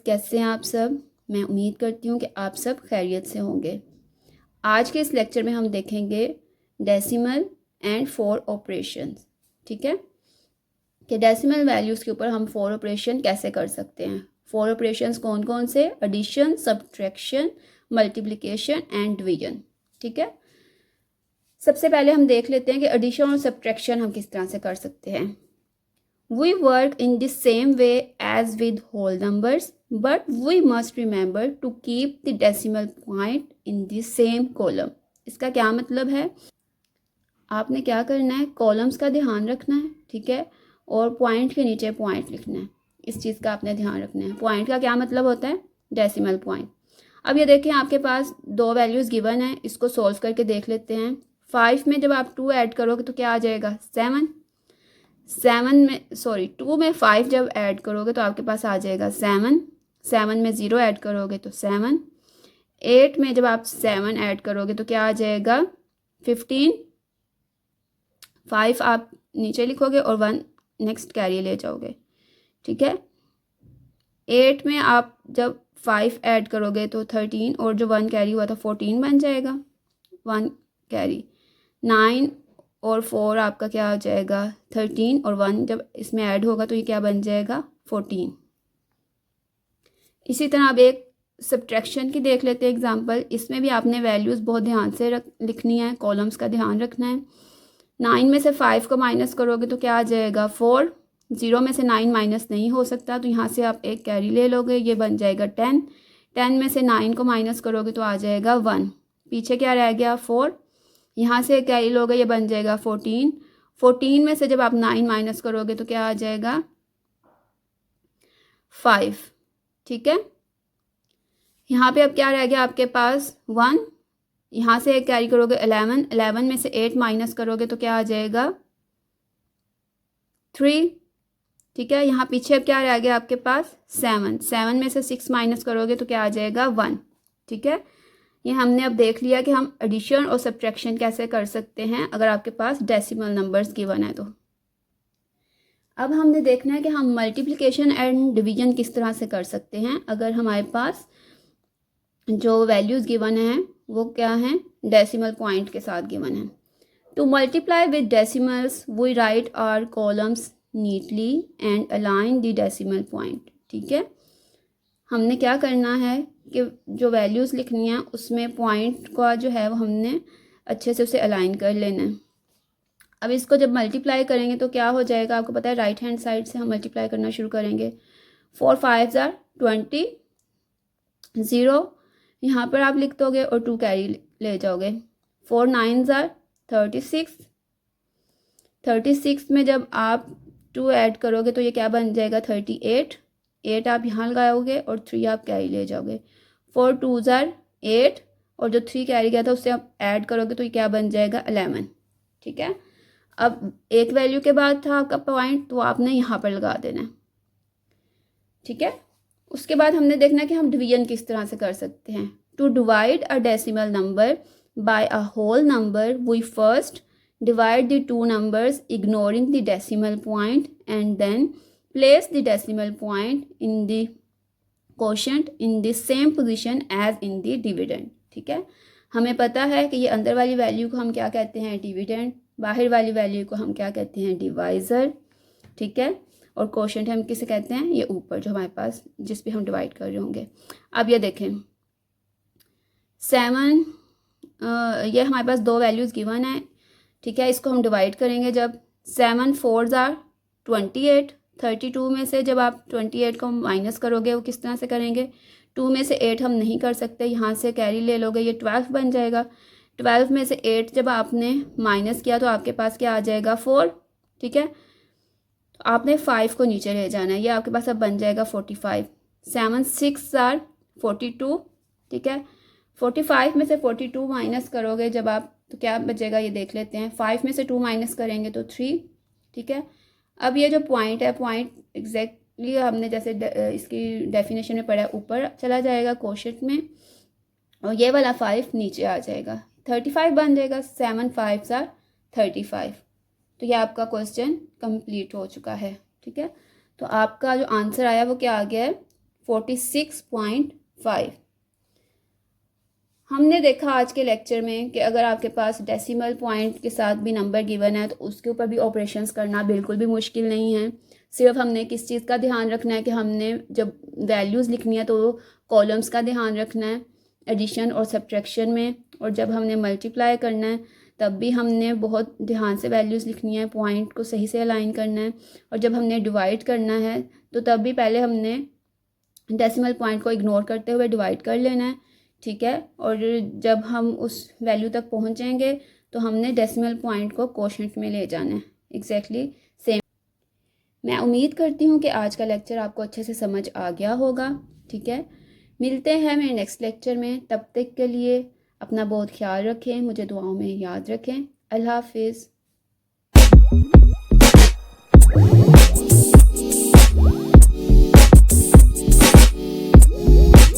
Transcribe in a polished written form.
कैसे हैं आप सब। मैं उम्मीद करती हूँ कि आप सब खैरियत से होंगे। आज के इस लेक्चर में हम देखेंगे डेसिमल एंड फोर ऑपरेशंस। ठीक है, कि डेसिमल वैल्यूज़ के ऊपर हम फोर ऑपरेशन कैसे कर सकते हैं। फोर ऑपरेशंस कौन कौन से? Addition, subtraction, multiplication and division. ठीक है, सबसे पहले हम देख लेते हैं कि एडिशन और सब्ट्रैक्शन हम किस तरह से कर सकते हैं। We work in the same way as with whole numbers, but we must remember to keep the decimal point in the same column. इसका क्या मतलब है? आपने क्या करना है, कॉलम्स का ध्यान रखना है, ठीक है, और पॉइंट के नीचे पॉइंट लिखना है। इस चीज़ का आपने ध्यान रखना है। पॉइंट का क्या मतलब होता है? Decimal point. अब ये देखें, आपके पास दो वैल्यूज़ गिवन है, इसको सॉल्व करके देख लेते हैं। 5 में जब आप 2 ऐड करोगे तो क्या आ जाएगा? 7 2 में 5 जब ऐड करोगे तो आपके पास आ जाएगा 7 में 0 ऐड करोगे तो 7, 8 में जब आप 7 ऐड करोगे तो क्या आ जाएगा? 15, 5 आप नीचे लिखोगे और 1 नेक्स्ट कैरी ले जाओगे। ठीक है, 8 में आप जब 5 ऐड करोगे तो 13 और जो 1 कैरी हुआ था 14 बन जाएगा, 1 कैरी। 9 और 4 आपका क्या हो जाएगा? 13 और 1 जब इसमें ऐड होगा तो ये क्या बन जाएगा? 14। इसी तरह अब एक सब्ट्रैक्शन की देख लेते हैं एग्जांपल। इसमें भी आपने वैल्यूज़ बहुत ध्यान से लिखनी है, कॉलम्स का ध्यान रखना है। 9 में से 5 को माइनस करोगे तो क्या आ जाएगा? 4। 0 में से 9 माइनस नहीं हो सकता तो यहाँ से आप एक कैरी ले लोगे, ये बन जाएगा 10। 10 में से 9 को माइनस करोगे तो आ जाएगा 1। पीछे क्या रह गया? 4। यहाँ से कैरी लोगे, ये बन जाएगा 14। 14 में से जब आप 9 माइनस करोगे तो क्या आ जाएगा? 5। ठीक है, यहाँ पे अब क्या रह गया आपके पास? 1। यहाँ से एक कैरी करोगे 11। 11 में से 8 माइनस करोगे तो क्या आ जाएगा? 3। ठीक है, यहाँ पीछे अब क्या रह गया आपके पास? 7। 7 में से 6 माइनस करोगे तो क्या आ जाएगा? 1। ठीक है, ये हमने अब देख लिया कि हम एडिशन और सब्ट्रैक्शन कैसे कर सकते हैं अगर आपके पास डेसिमल नंबर्स गिवन है तो। अब हमने देखना है कि हम मल्टीप्लिकेशन एंड डिवीजन किस तरह से कर सकते हैं अगर हमारे पास जो वैल्यूज़ गिवन हैं वो क्या हैं? डेसिमल पॉइंट के साथ गिवन है। To multiply with decimals we write our columns neatly and align the decimal point. ठीक है, हमने क्या करना है कि जो वैल्यूज़ लिखनी है उसमें पॉइंट का जो है वो हमने अच्छे से उसे अलाइन कर लेना है। अब इसको जब मल्टीप्लाई करेंगे तो क्या हो जाएगा? आपको पता है राइट हैंड साइड से हम मल्टीप्लाई करना शुरू करेंगे। 4 5 are 20, 0 यहाँ पर आप लिख दोगे और 2 कैरी ले जाओगे। 4 9 are 36। 36 में जब आप 2 ऐड करोगे तो ये क्या बन जाएगा? 38। 8 आप यहाँ लगाओगे और 3 आप कैरी ले जाओगे। 4 2 are 8 और जो 3 कैरी गया था उससे आप ऐड करोगे तो ये क्या बन जाएगा? 11। ठीक है, अब एक वैल्यू के बाद था आपका पॉइंट तो आपने यहाँ पर लगा देना है। ठीक है, उसके बाद हमने देखना कि हम डिवीजन किस तरह से कर सकते हैं। To divide a decimal number by a whole number we first divide the two numbers ignoring the decimal point and then place the decimal point in the quotient in the same position as in the dividend। ठीक है, हमें पता है कि ये अंदर वाली value को हम क्या कहते हैं? डिविडेंड। बाहर वाली वैल्यू को हम क्या कहते हैं? डिवाइज़र। ठीक है, और क्वोशंट हम किसे कहते हैं? ये ऊपर जो हमारे पास जिस पे हम डिवाइड कर रहे होंगे। अब ये देखें 7, ये हमारे पास दो वैल्यूज़ गिवन है। ठीक है, इसको हम डिवाइड करेंगे जब 7 4 are 28। 32 में से जब आप 28 को माइनस करोगे वो किस तरह से करेंगे? 2 में से 8 हम नहीं कर सकते, यहाँ से कैरी ले लोगे, ये 12 बन जाएगा। 12 में से 8 जब आपने माइनस किया तो आपके पास क्या आ जाएगा? 4। ठीक है, तो आपने 5 को नीचे ले जाना है, ये आपके पास अब बन जाएगा 45। 7 6 are 42। ठीक है, 45 में से 42 माइनस करोगे जब आप तो क्या बचेगा ये देख लेते हैं। 5 में से 2 माइनस करेंगे तो 3। ठीक है, अब ये जो पॉइंट है, पॉइंट एग्जैक्टली हमने जैसे इसकी डेफिनेशन में पढ़ा है, ऊपर चला जाएगा क्वोशंट में और ये वाला 5 नीचे आ जाएगा, 35 बन जाएगा। 7 5 are 35। तो ये आपका क्वेश्चन कंप्लीट हो चुका है। ठीक है, तो आपका जो आंसर आया वो क्या आ गया है? 46.5। हमने देखा आज के लेक्चर में कि अगर आपके पास डेसिमल पॉइंट के साथ भी नंबर गिवन है तो उसके ऊपर भी ऑपरेशंस करना बिल्कुल भी मुश्किल नहीं है। सिर्फ हमने किस चीज़ का ध्यान रखना है कि हमने जब वैल्यूज़ लिखनी है तो कॉलम्स का ध्यान रखना है एडिशन और सब्ट्रैक्शन में, और जब हमने मल्टीप्लाई करना है तब भी हमने बहुत ध्यान से वैल्यूज़ लिखनी है, पॉइंट को सही से अलाइन करना है, और जब हमने डिवाइड करना है तो तब भी पहले हमने डेसिमल पॉइंट को इग्नोर करते हुए डिवाइड कर लेना है, ठीक है। और जब हम उस वैल्यू तक पहुंचेंगे तो हमने डेसिमल पॉइंट को कोशेंट में ले जाना है, एग्जैक्टली सेम। मैं उम्मीद करती हूँ कि आज का लेक्चर आपको अच्छे से समझ आ गया होगा, ठीक है। मिलते हैं मेरे नेक्स्ट लेक्चर में, तब तक के लिए अपना बहुत ख्याल रखें, मुझे दुआओं में याद रखें। अल्लाह हाफिज़।